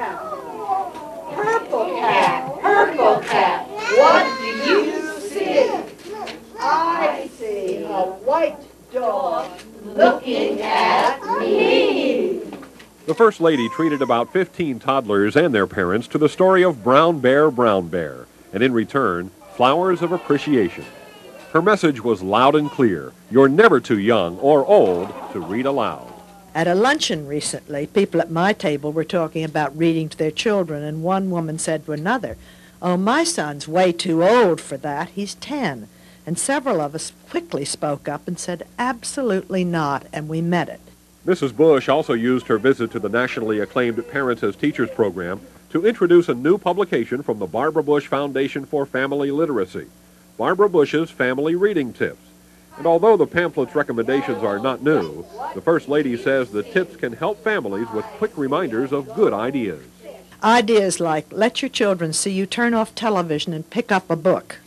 Purple cat, what do you see? I see a white dog looking at me. The First Lady treated about 15 toddlers and their parents to the story of Brown Bear, Brown Bear, and in return, flowers of appreciation. Her message was loud and clear. You're never too young or old to read aloud. At a luncheon recently, people at my table were talking about reading to their children, and one woman said to another, "Oh, my son's way too old for that. He's 10. And several of us quickly spoke up and said, "Absolutely not," and we meant it. Mrs. Bush also used her visit to the nationally acclaimed Parents as Teachers program to introduce a new publication from the Barbara Bush Foundation for Family Literacy, Barbara Bush's Family Reading Tips. And although the pamphlet's recommendations are not new, the First Lady says the tips can help families with quick reminders of good ideas. Ideas like let your children see you turn off television and pick up a book,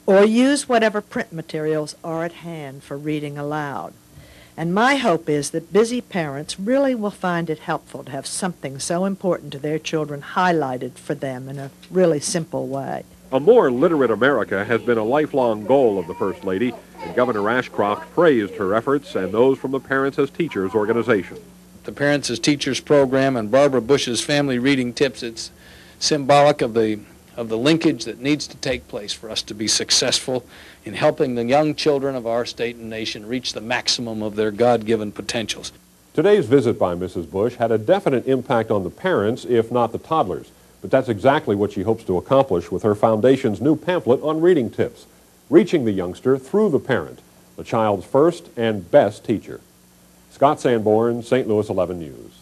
or use whatever print materials are at hand for reading aloud. And my hope is that busy parents really will find it helpful to have something so important to their children highlighted for them in a really simple way. A more literate America has been a lifelong goal of the First Lady, and Governor Ashcroft praised her efforts and those from the Parents as Teachers organization. The Parents as Teachers program and Barbara Bush's Family Reading Tips, it's symbolic of the linkage that needs to take place for us to be successful in helping the young children of our state and nation reach the maximum of their God-given potentials. Today's visit by Mrs. Bush had a definite impact on the parents, if not the toddlers. But that's exactly what she hopes to accomplish with her foundation's new pamphlet on reading tips, reaching the youngster through the parent, the child's first and best teacher. Scott Sanborn, St. Louis 11 News.